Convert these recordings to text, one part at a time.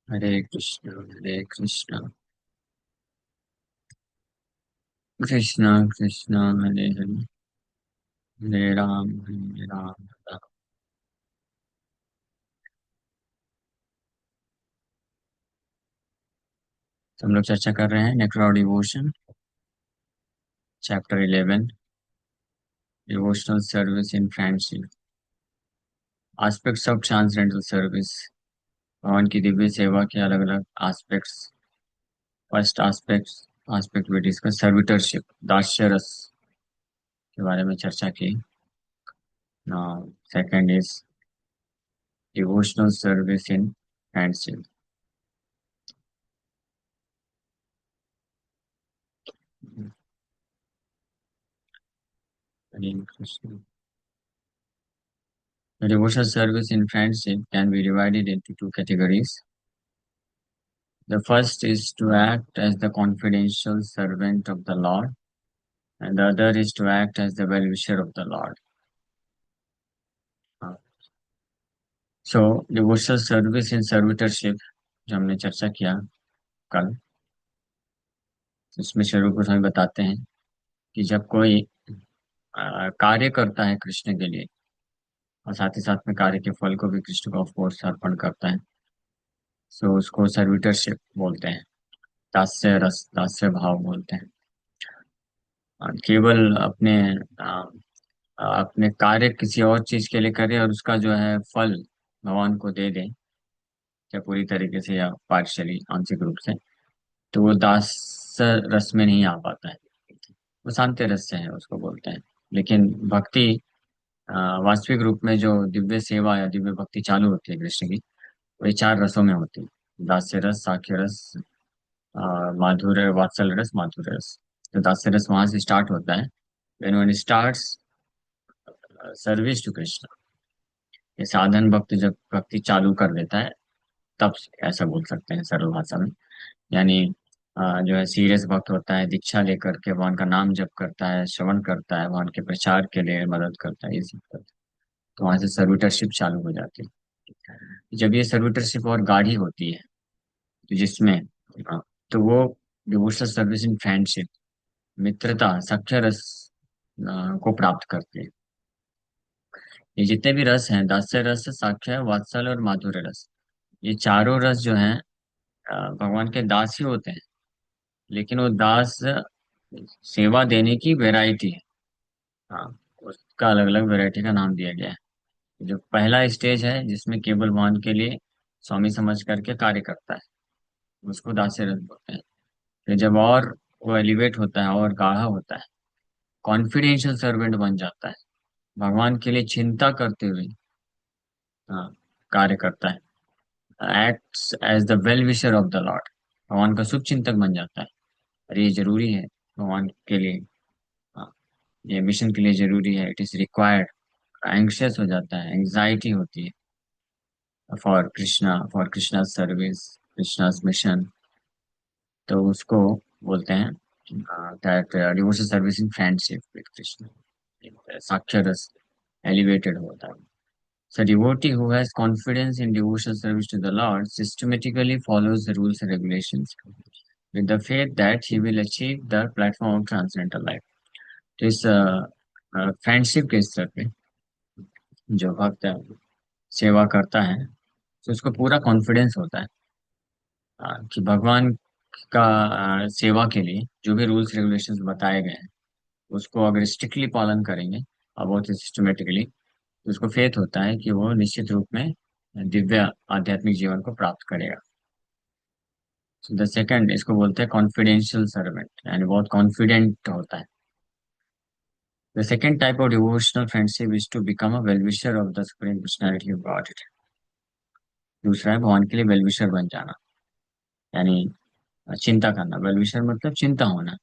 हरे कृष्णा कृष्णा कृष्णा हरे हरे हरे राम राम। हम लोग चर्चा कर रहे हैं next devotion chapter 11 devotional service in friendship aspects of transcendental service. भगवान की दिव्य सेवा के अलग अलग एस्पेक्ट्स। फर्स्ट एस्पेक्ट भी डिस्कस सर्विटरशिप दास्य रस के बारे में चर्चा की। Second is devotional service in friendship. Hare Krishna. The devotional service in friendship can be divided into two categories. The first is to act as the confidential servant of the Lord, and the other is to act as the well-wisher of the Lord. So, devotional service in servitorship, जो हमने चर्चा किया कल, इसमें शुरू को हमें बताते हैं कि जब कोई कार्य करता है कृष्ण के लिए और साथ ही साथ में कार्य के फल को भी कृष्ण को ऑफ कोर्स अर्पण करता है, सो उसको सर्विटरशिप बोलते हैं। दास्य रस दास्य भाव बोलते हैं। केवल अपने कार्य किसी और चीज के लिए करे और उसका जो है फल भगवान को दे दे, या पूरी तरीके से या पार्शियली आंशिक रूप से, तो वो दास रस में नहीं आ पाता है। वो शांति रस से है, उसको बोलते हैं। लेकिन भक्ति अ, वास्तविक रूप में जो दिव्य सेवा या दिव्य भक्ति चालू होती है कृष्ण की, वही चार रसों में होती है। दास्य रस, साख्य रस, माधुर्य, वात्सल रस, माधुर्य रस। तो दास्य रस वहां से स्टार्ट होता है। when one starts service to Krishna, ये साधन भक्त जब भक्ति चालू कर देता है, तब ऐसा बोल सकते हैं सरल भाषा में। यानी जो है सीरियस भक्त होता है, दीक्षा लेकर के भगवान का नाम जप करता है, श्रवण करता है, भगवान के प्रचार के लिए मदद करता है, ये सब करता है, तो वहां से सर्विटरशिप चालू हो जाती है। जब ये सर्विटरशिप और गाढ़ी होती है, तो जिसमें तो वो डिवोशनल सर्विस इन फ्रेंडशिप, मित्रता, सख्य रस को प्राप्त करती है। ये जितने भी रस हैं, दास्य रस, साख्य, वात्सल और माधुर्य रस, ये चारों रस जो हैं भगवान के दास ही होते हैं। लेकिन वो दास सेवा देने की वैरायटी है। हाँ, उसका अलग अलग वैरायटी का नाम दिया गया है। जो पहला स्टेज है जिसमें केवल भगवान के लिए स्वामी समझ करके कार्य करता है, उसको दास्य रस बोलते हैं। फिर जब और वो एलिवेट होता है और गाढ़ा होता है, कॉन्फिडेंशियल सर्वेंट बन जाता है, भगवान के लिए चिंता करते हुए हाँ, कार्य करता है, acts as the well wisher of the lord, भगवान का शुभ चिंतक बन जाता है। और ये जरूरी है भगवान के लिए। हाँ, ये मिशन के लिए जरूरी है, इट इज रिक्वायर्ड। एंग्शियस हो जाता है, एंग्जाइटी होती है for Krishna service, Krishna's mission, तो उसको बोलते हैं that devotional service in friendship with Krishna, साक्षरस एलिवेटेड होता है। So devotee who has confidence in devotional service to the Lord systematically follows the rules and regulations with the faith that he will achieve the platform of transcendental life. तो इस friendship के स्तर पे जो भक्त सेवा करता है, तो उसको पूरा कॉन्फिडेंस होता है कि भगवान का सेवा के लिए जो भी रूल्स रेगुलेशंस बताए गए हैं, उसको अगर स्ट्रिक्टली पालन करेंगे और बहुत ही सिस्टमेटिकली, तो उसको फेथ होता है कि वो निश्चित रूप में दिव्य आध्यात्मिक जीवन को प्राप्त करेगा। द सेकंड इसको बोलते हैं कॉन्फिडेंशियल सर्वेंट, यानी बहुत कॉन्फिडेंट होता है। The second type of devotional friendship is to become a well wisher of the supreme personality of God. दूसरा है भगवान के लिए वेल विशर बन जाना, यानी चिंता करना। वेल विशर मतलब चिंता होना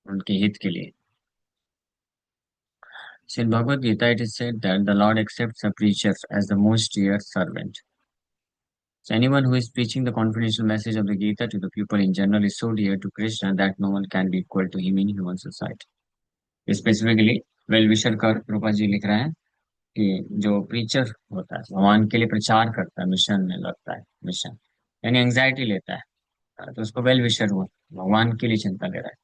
उनके हित के लिए। So in Bhagavad Gita, it is said that the Lord accepts a preacher as the most dear servant. So anyone who is preaching the confidential message of the Gita to the people in general is so dear to Krishna that no one can be equal to him in human society. Specifically well wisher का कृपा जी लिख रहे हैं कि जो preacher होता है, भगवान के लिए प्रचार करता है, मिशन में लगता है, विषय, यानी एंग्जाइटी लेता है। तो उसको वेल विशर हुआ, भगवान के लिए चिंता ले रहा है।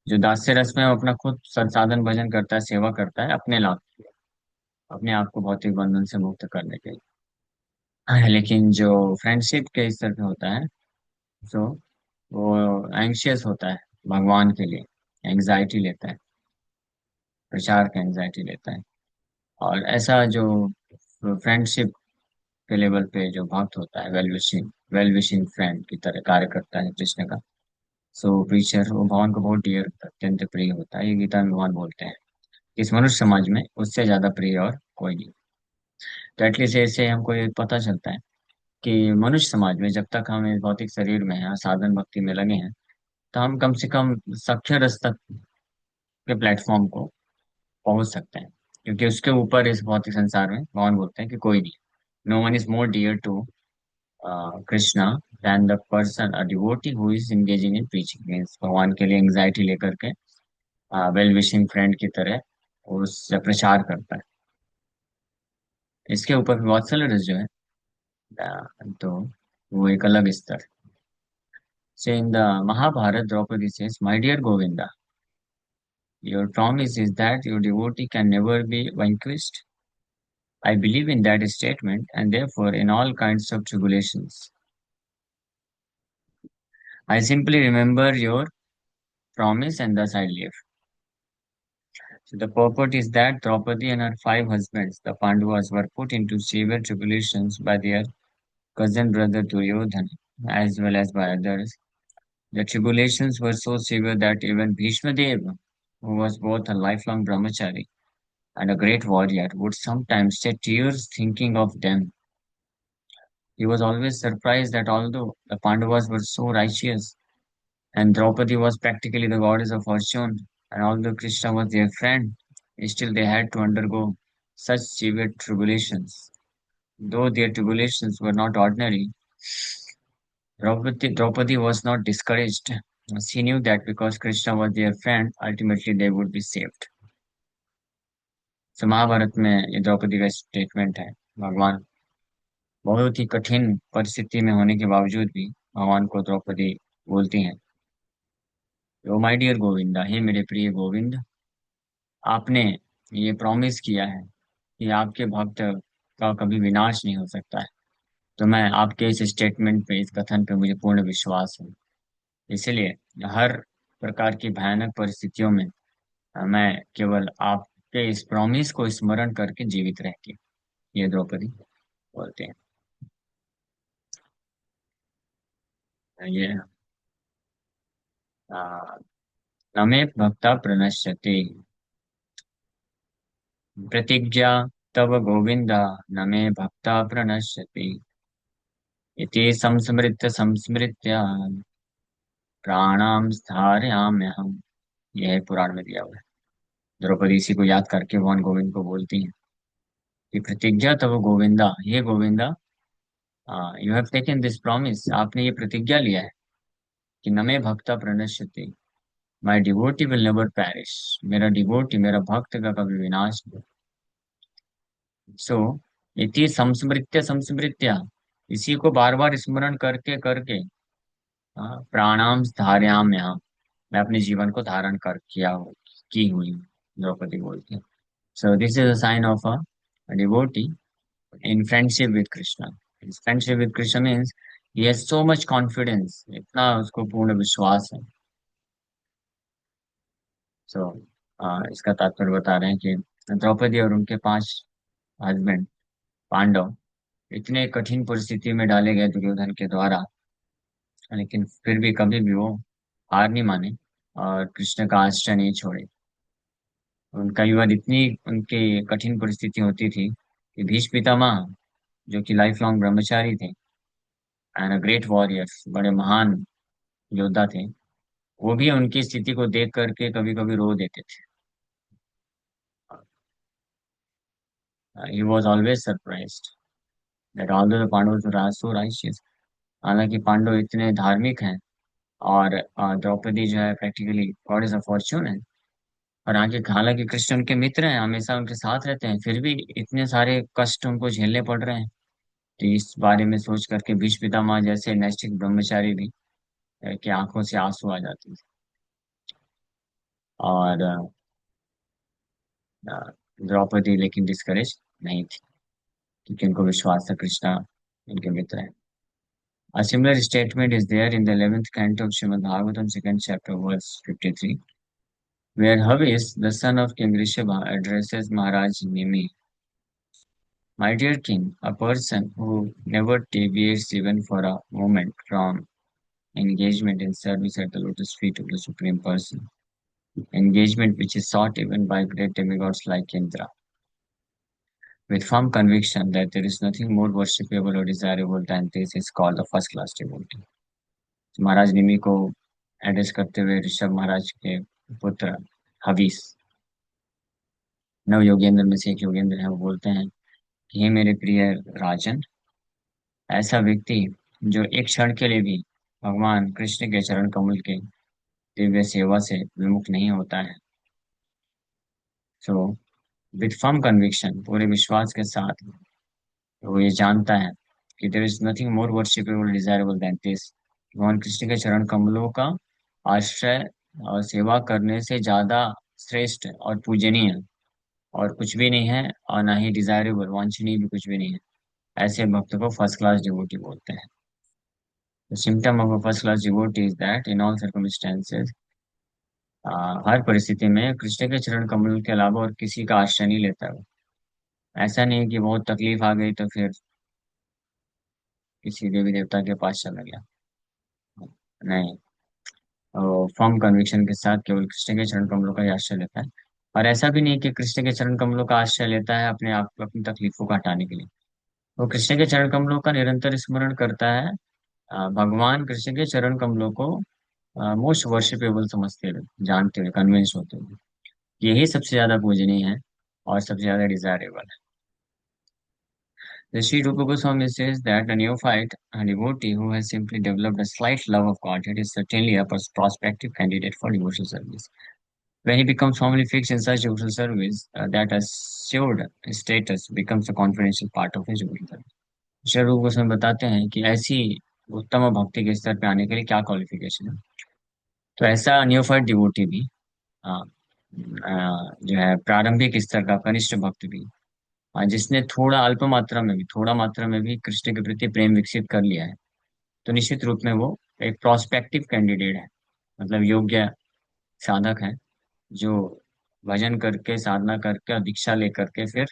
जो दास्य रस में वो अपना खुद संसाधन भजन करता है, सेवा करता है अपने लाभ के लिए, अपने आप को भौतिक बंधन से मुक्त करने के लिए। लेकिन जो फ्रेंडशिप के स्तर पे होता है, जो वो एंग्शियस होता है भगवान के लिए, एंग्जाइटी लेता है, प्रचार का एंग्जाइटी लेता है। और ऐसा जो फ्रेंडशिप के लेवल पे जो भक्त होता है, वेल विशिंग फ्रेंड की तरह कार्य करता है कृष्ण का। सो प्रीचर वो भगवान को बहुत डियर होता है, अत्यंत प्रिय होता है। ये गीता में भगवान बोलते हैं, इस मनुष्य समाज में उससे ज्यादा प्रिय और कोई नहीं। तो एटलीस्ट ऐसे हमको ये पता चलता है कि मनुष्य समाज में जब तक हम इस भौतिक शरीर में हैं, साधन भक्ति में लगे हैं, तो हम कम से कम सख्य रस तक के प्लेटफॉर्म को पहुंच सकते हैं। क्योंकि उसके ऊपर इस भौतिक संसार में भगवान बोलते हैं कि कोई नहीं, no one is more dear to Krishna than the person a devotee who is engaging in preaching. Means भगवान के लिए एंग्जाइटी लेकर के वेल विशिंग फ्रेंड की तरह उससे प्रचार करता है। इसके ऊपर वात्सल्य रस जो है, तो वो एक अलग स्तर। से in the Mahabharata Draupadi says, my dear Govinda, your promise is that your devotee can never be vanquished. I believe in that statement, and therefore in all kinds of tribulations. I simply remember your promise and thus I live. So the purport is that Draupadi and her five husbands, the Pandavas, were put into severe tribulations by their cousin brother Duryodhana, as well as by others. The tribulations were so severe that even Bhishma Deva, who was both a lifelong brahmachari and a great warrior, would sometimes shed tears thinking of them. He was always surprised that although the Pandavas were so righteous and Draupadi was practically the goddess of fortune, and although Krishna was their friend, still they had to undergo such severe tribulations. Though their tribulations were not ordinary, Draupadi was not discouraged. She knew that because Krishna was their friend, ultimately they would be saved. So Mahabharata में ये द्रौपदी का statement है। भगवान बहुत ही कठिन परिस्थिति में होने के बावजूद भी भगवान को द्रौपदी बोलती हैं, ओ माय डियर गोविंदा, हे मेरे प्रिय गोविंद, आपने ये प्रॉमिस किया है कि आपके भक्त का कभी विनाश नहीं हो सकता है। तो मैं आपके इस स्टेटमेंट पे, इस कथन पे मुझे पूर्ण विश्वास है। इसलिए हर प्रकार की भयानक परिस्थितियों में मैं केवल आपके इस प्रॉमिस को स्मरण करके जीवित रहती हूँ। ये द्रौपदी बोलते हैं। ये आ, नमे भक्ता प्रणश्यते प्रतिज्ञा तव गोविंद, नमे भक्ता प्रणश्यति इति संस्मृत्य संस्मृत्य प्राणाम धारयाम्यहम्। यह है पुराण में दिया हुआ है। द्रौपदी इसी को याद करके भगवान गोविंद को बोलती हैं कि प्रतिज्ञा तव गोविंदा, ये Govinda, you have taken this promise, आपने ये प्रतिज्ञा लिया है कि नमे भक्ता प्रणश्यति, my devotee will never perish, मेरा डिवोटी, मेरा भक्त का कभी विनाश नहीं। सो इति संस्मृत्य संस्मृत्य, इसी को बार बार स्मरण करके करके प्राणाम धारयाम, यहाँ मैं अपने जीवन को धारण कर किया हूँ, की हुई हूँ, द्रौपदी बोलती है। So this is a sign of a devotee in friendship with Krishna. Friendship with Krishna means he has so much confidence, इतना उसको पूर्ण विश्वास है। सो इसका तात्पर्य बता रहे हैं कि द्रौपदी और उनके पांच हस्बैंड पांडव इतने कठिन परिस्थिति में डाले गए दुर्योधन के द्वारा, लेकिन फिर भी कभी भी वो हार नहीं माने और कृष्ण का आश्रय नहीं छोड़े। कई बार इतनी उनकी कठिन परिस्थिति होती थी कि भीष्म पितामह, जो कि लाइफ लॉन्ग ब्रह्मचारी थे एंड अ ग्रेट वॉरियर्स, बड़े महान योद्धा थे, वो भी उनकी स्थिति को देख करके कभी कभी रो देते थे। He was always surprised that although the पांडवों वर सो राइचियस, हालांकि पांडव इतने धार्मिक हैं और द्रौपदी जो है प्रैक्टिकली गॉडेस ऑफ फॉर्च्यून है, और आगे हालांकि कृष्ण उनके मित्र हैं, हमेशा उनके साथ रहते हैं, फिर भी इतने सारे कष्ट उनको झेलने पड़ रहे हैं। तो इस बारे में सोच करके भीष्म पितामह जैसे नैष्ठिक ब्रह्मचारी भी की आंखों से आंसू आ जाते थे। और अ, द्रौपदी लेकिन डिस्करेज नहीं थी, क्योंकि उनको विश्वास था कृष्णा उनके मित्र हैं। A similar statement is there in the 11th canto of Srimad Bhagavatam, second chapter, verse 53, where Havis, the son of King Rishabha, addresses Maharaj Nimi. My dear king, a person who never deviates even for a moment from engagement in service at the lotus feet of the Supreme Person, engagement which is sought even by great demigods like Indra, with firm conviction that there is nothing more worshipable or desirable than this, is called the first class devotee. महाराज निमि को address करते हुए ऋषभ महाराज के पुत्र हवीस, नव योगेंद्र में से एक योगेंद्र है, वो बोलते हैं कि हे मेरे प्रिय राजन, ऐसा व्यक्ति जो एक क्षण के लिए भी भगवान कृष्ण के चरण कमल के दिव्य सेवा से विमुख नहीं होता है, सो विथ फर्म कन्विक्शन, पूरे विश्वास के साथ वो ये जानता है कि there is nothing more worshipable desirable than this, भगवान कृष्ण के चरण कमलों का आश्रय और सेवा करने से ज्यादा श्रेष्ठ और पूजनीय और कुछ भी नहीं है, और ना ही डिजायरेबल वांछनीय भी कुछ भी नहीं है। ऐसे भक्त को फर्स्ट क्लास डिवोटी बोलते हैं। The symptom of a first class devotee is that in all circumstances, हर परिस्थिति में कृष्ण के चरण कमल के अलावा और किसी का आश्रय नहीं लेता है वो। ऐसा नहीं है कि बहुत तकलीफ आ गई तो फिर किसी देवी देवता के पास चला गया, नहीं, फर्म कन्विक्शन के साथ केवल कृष्ण के चरण कमलों का ही आश्रय लेता है। और ऐसा भी नहीं कि कृष्ण के चरण कमलों का आश्रय लेता है अपने आप को अपनी तकलीफों को हटाने के लिए, वो कृष्ण के चरण कमलों का निरंतर स्मरण करता है। भगवान कृष्ण के चरण कमलों को मोस्ट वर्शिपेबल समझते हुए, जानते हुए, कन्विंस होते हुए, यही सबसे ज्यादा पूजनीय है और सबसे ज्यादा डिजायरेबल है। The Sri Rupa Goswami says that a neophyte, a devotee who has simply developed a slight love of Godhead, is certainly a prospective candidate for devotional service. When he becomes firmly fixed in such devotional service, that assured status becomes a confidential part of his devotional service. Shri रूप गोस्वामी बताते हैं कि ऐसी उत्तम भक्ति के स्तर पे आने के लिए क्या क्वालिफिकेशन है। तो ऐसा नियोफाइट डिवोटी भी, जो है प्रारंभिक स्तर का कनिष्ठ भक्त भी, जिसने थोड़ा मात्रा में भी कृष्ण के प्रति प्रेम विकसित कर लिया है, तो निश्चित रूप में वो एक प्रोस्पेक्टिव कैंडिडेट है, मतलब योग्य साधक है, जो भजन करके, साधना करके और दीक्षा लेकर के फिर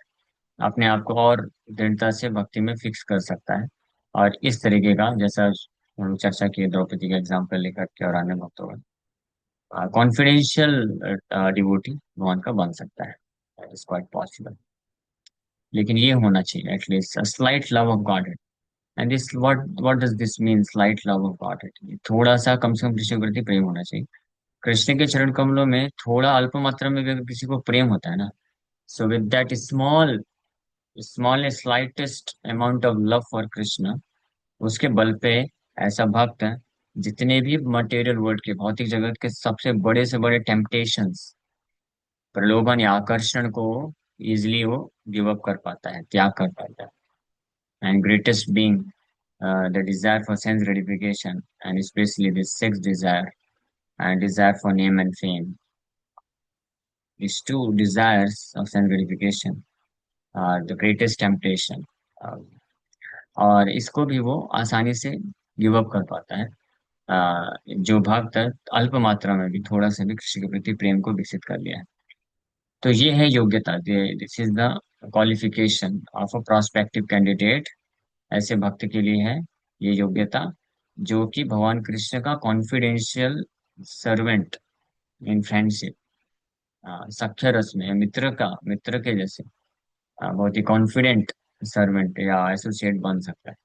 अपने आप को और दृढ़ता से भक्ति में फिक्स कर सकता है। और इस तरीके का, जैसा हम चर्चा की द्रौपदी का एग्जाम्पल लेकर के और अन्य भक्तों का, कॉन्फिडेंशियल डिवोटी भगवान का बन सकता है, दैट इज क्वाइट पॉसिबल। लेकिन ये होना चाहिए at least slight love of God. And this what does this mean, slight love of God? थोड़ा सा कम से कम कृष्ण के प्रति प्रेम होना चाहिए। कृष्ण के चरण कमलों में थोड़ा अल्प मात्रा में भी अगर किसी को प्रेम होता है ना, so with that small slightest amount of love for Krishna, उसके बल पे ऐसा भक्त जितने भी मटेरियल वर्ल्ड के, भौतिक जगत के सबसे बड़े से बड़े टेम्पटेशंस, प्रलोभन या आकर्षण को इजिली वो गिव अप कर पाता है, त्याग कर पाता है। And greatest being the desire for sense gratification, and specially this sex Dzire and desire for name and fame. These two desires of sense gratification are the greatest temptation. Uh, और इसको भी वो आसानी से गिव अप कर पाता है, जो भक्त अल्प मात्रा में भी थोड़ा सा भी कृष्ण के प्रति प्रेम को विकसित कर लिया है। तो ये है योग्यता, this is the qualification of a prospective candidate. ऐसे भक्त के लिए है ये योग्यता, जो कि भगवान कृष्ण का कॉन्फिडेंशियल सर्वेंट इन फ्रेंडशिप, सख्य रस में मित्र के जैसे बहुत ही कॉन्फिडेंट सर्वेंट या एसोसिएट बन सकता है।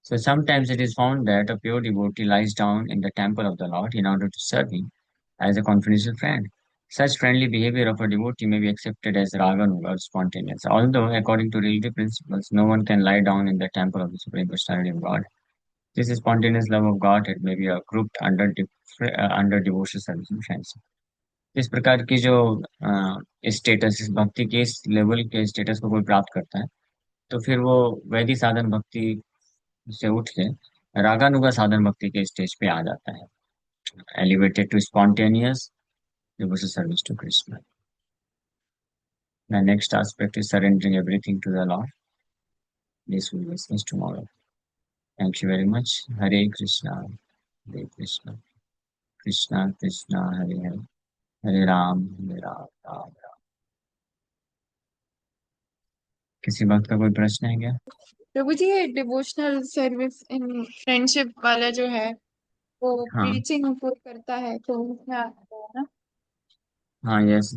So sometimes it is found that a pure devotee lies down in the temple of the Lord in order to serve him as a confidential friend. Such friendly behavior of a devotee may be accepted as raganuga or spontaneous, although according to religious principles, no one can lie down in the temple of the Supreme Personality of God. This spontaneous love of God, it may be grouped under under devotional service and friendship. इस प्रकार की जो status, इस भक्ति के इस level के status को कोई प्राप्त करता है, तो फिर वो वैदिक साधन भक्ति से उठ के रागानुगा साधन भक्ति के स्टेज पे आ जाता है, elevated to spontaneous devotional service to Krishna. The next aspect is surrendering everything to the Lord. This will be discussed tomorrow. Thank you very much. Hare Krishna, Hare Krishna, Krishna Krishna, Hare Hare, Hare Ram, Ram Ram. किसी बात का कोई प्रश्न है क्या? प्रभु जी, ये devotional service in friendship वाला जो है वो हाँ. प्रीचिंग को करता है तो उसमें आता है ना। हाँ, यस.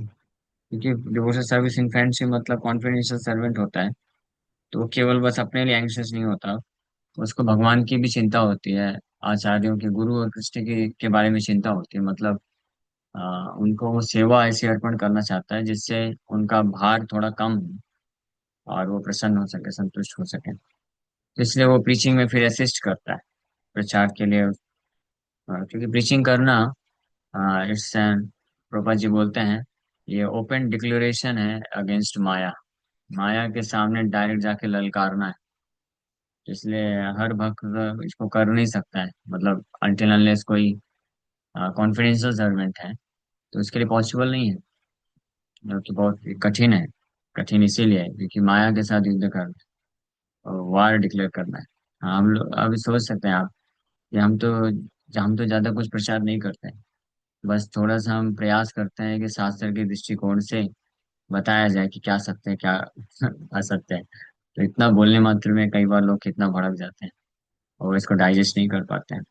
क्योंकि डिवोशनल सर्विस इन फ्रेंडशिप मतलब कॉन्फिडेंशियल सर्वेंट होता है. तो वो केवल बस अपने लिए एंग्शियस नहीं होता, उसको भगवान की भी चिंता होती है, आचार्यों के, गुरु और कृष्ण के बारे में चिंता होती है. मतलब उनको वो सेवा ऐसी अर्पण करना चाहता है जिससे उनका भार थोड़ा कम हो और वो प्रसन्न हो सके, संतुष्ट हो सके. तो इसलिए वो प्रीचिंग में फिर असिस्ट करता है, प्रचार के लिए. क्योंकि प्रीचिंग करना, इट्स एन, प्रभुपाद जी बोलते हैं, ये ओपन डिक्लेरेशन है अगेंस्ट माया. माया के सामने डायरेक्ट जाके ललकारना है. इसलिए हर भक्त इसको कर नहीं सकता है, मतलब अनटिल अनलेस कोई कॉन्फिडेंशियल सर्वेंट है, तो इसके लिए पॉसिबल नहीं है. जो कि बहुत कठिन है. कठिन इसीलिए है क्योंकि माया के साथ युद्ध करना है और वार डिक्लेयर करना है. हाँ, हम लोग अभी सोच सकते हैं आप कि हम तो ज्यादा कुछ प्रचार नहीं करते हैं. बस थोड़ा सा हम प्रयास करते हैं कि शास्त्र के दृष्टिकोण से बताया जाए कि क्या सत्य है, क्या असत्य है. तो इतना बोलने मात्र में कई बार लोग कितना भड़क जाते हैं और इसको डाइजेस्ट नहीं कर पाते हैं.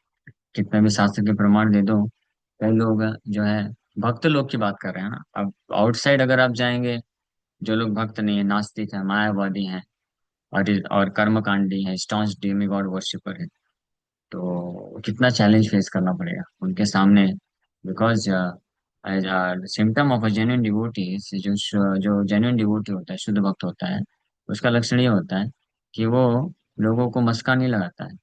कितना भी शास्त्र के प्रमाण दे दो, कई लोग जो है, भक्त लोग की बात कर रहे हैं ना. अब आउटसाइड अगर आप जाएंगे, जो लोग भक्त नहीं है, नास्तिक है, मायावादी हैं, और कर्मकांडी है, स्टॉन्च डेमी गॉड वर्शिपर है, तो कितना चैलेंज फेस करना पड़ेगा उनके सामने. Because symptom of a genuine devotee, जो जो जेन्युइन डिवोटी होता है, शुद्ध भक्त होता है, उसका लक्षण ये होता है कि वो लोगों को मस्का नहीं लगाता है.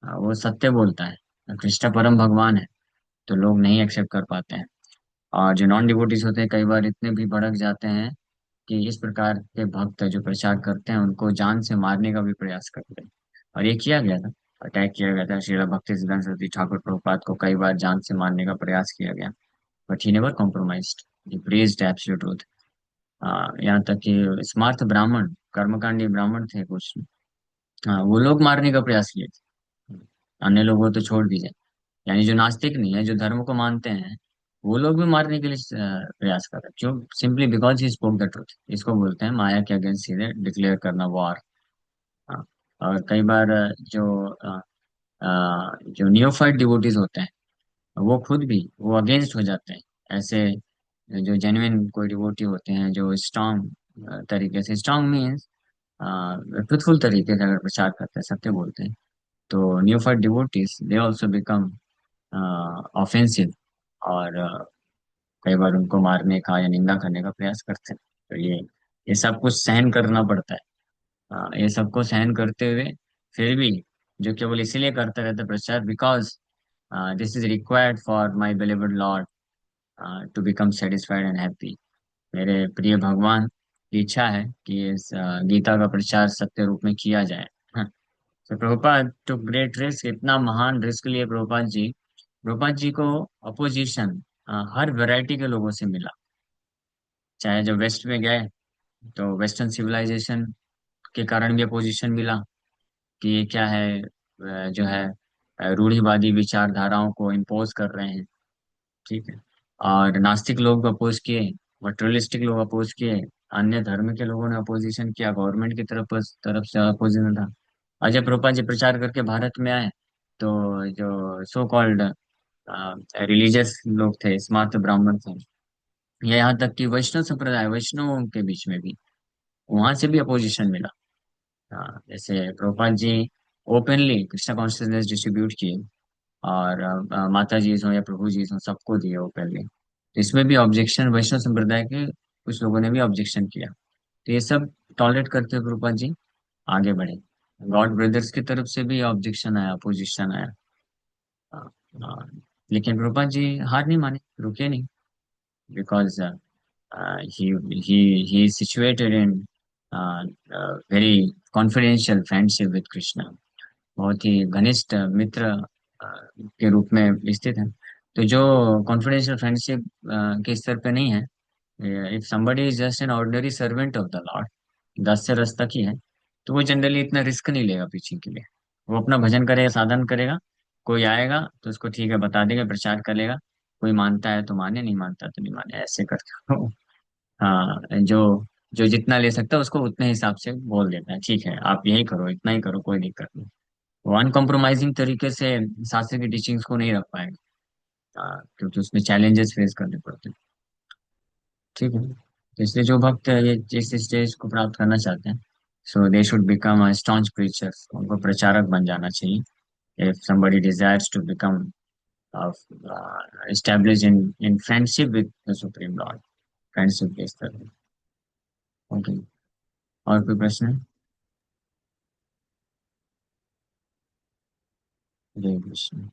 वो सत्य बोलता है. कृष्ण परम भगवान है, तो लोग नहीं एक्सेप्ट कर पाते हैं. और जो नॉन डिवोटीज होते हैं, कई बार इतने भी भड़क जाते हैं कि इस प्रकार के भक्त जो प्रचार करते हैं उनको जान से मारने का भी प्रयास करते हैं. और ये किया गया था, अटैक किया गया था. श्रील भक्ति सिद्धांत सरस्वती ठाकुर प्रभुपाद को कई बार जान से मारने का प्रयास किया गया, but he never compromised. He praised absolute truth. यहाँ तक कि स्मार्त ब्राह्मण, कर्मकांडी ब्राह्मण थे कुछ, वो लोग मारने का प्रयास किए थे. अन्य लोगों तो छोड़ दीजिए, यानी जो नास्तिक नहीं है, जो धर्म को मानते हैं, वो लोग भी मारने के लिए प्रयास कर रहे हैं. क्यों? Simply because he spoke the truth. इसको बोलते हैं माया के अगेंस्ट सीधे डिक्लेयर करना, वॉर. और कई बार जो नियोफाइट डिवोटीज होते हैं, वो खुद भी वो अगेंस्ट हो जाते हैं. ऐसे जो जेन्युइन कोई डिवोटी होते हैं, जो स्ट्रांग तरीके से, स्ट्रांग मीन्स ट्रुथफुल तरीके से अगर प्रचार करते हैं, सत्य बोलते हैं, तो neophyte devotees they also become offensive. और कई बार उनको मारने का या निंदा करने का प्रयास करते हैं. तो ये सब कुछ सहन करना पड़ता है. ये सबको सहन करते हुए फिर भी जो केवल इसीलिए करते रहते प्रचार, because this is required for my beloved lord to become satisfied and happy. मेरे प्रिय भगवान की इच्छा है कि इस गीता का प्रचार सत्य रूप में किया जाए. हाँ, तो प्रभुपाद टू ग्रेट रिस्क, इतना महान रिस्क लिए प्रभुपाद जी को अपोजिशन हर वैरायटी के लोगों से मिला. चाहे जब वेस्ट में गए तो वेस्टर्न सिविलाइजेशन के कारण भी अपोजिशन मिला कि ये क्या है, जो है रूढ़िवादी विचारधाराओं को इम्पोज कर रहे हैं. ठीक है. और नास्तिक लोग अपोज किए, मटेरियलिस्टिक लोग अपोज किए, अन्य धर्म के लोगों ने अपोजिशन किया, गवर्नमेंट की तरफ से अपोजिशन था. और जब प्रभुपाद जी प्रचार करके भारत में आए, तो जो सो कॉल्ड रिलीजियस लोग थे, स्मार्त ब्राह्मण थे, या यहाँ तक कि वैष्णव संप्रदाय, वैष्णवों के बीच में भी, वहां से भी अपोजिशन मिला. हाँ, जैसे Prabhupada ji openly Krishna consciousness distribute किए, और माता जी हो या प्रभु जी हो, सबको दिए ओपनली. तो इसमें भी ऑब्जेक्शन, वैष्णव संप्रदाय के कुछ लोगों ने भी ऑब्जेक्शन किया. तो ये सब टॉलरेट करते हुए प्रभुपाद जी आगे बढ़े. गॉड ब्रदर्स की तरफ से भी ऑब्जेक्शन आया, अपोजिशन आया. हाँ, हाँ, लेकिन प्रभुपाद जी हार नहीं माने, रुके नहीं. because he is situated in very confidential friendship with Krishna. बहुत ही घनिष्ठ मित्र के रूप में स्थित है। तो जो कॉन्फिडेंशियल फ्रेंडशिप के स्तर पे नहीं है, if somebody is just an ordinary servant of the Lord, दस से रस तक ही है, तो वो जनरली इतना रिस्क नहीं लेगा पीछे के लिए। वो अपना भजन करेगा, साधन करेगा, कोई आएगा तो उसको ठीक है बता देगा, प्रचार करेगा, कोई मानता है तो माने, नहीं मानता तो नहीं माने, ऐसे करके हाँ, जो जो जितना ले सकता है उसको उतने हिसाब से बोल देता है, ठीक है आप यही करो, इतना ही करो, कोई दिक्कत नहीं। वो अनकॉम्प्रोमाइजिंग तरीके से शास्त्र की टीचिंग्स को नहीं रख पाएगा, क्योंकि उसमें चैलेंजेस फेस करने पड़ते हैं। ठीक है, तो इसलिए जो भक्त ये जिस स्टेज को प्राप्त करना चाहते हैं, so they should become a staunch preacher, उनको प्रचारक बन जाना चाहिए। If somebody desires to become established in friendship with the supreme lord, friendship के स्तर पे। ओके, और कोई प्रश्न है? हरे कृष्ण।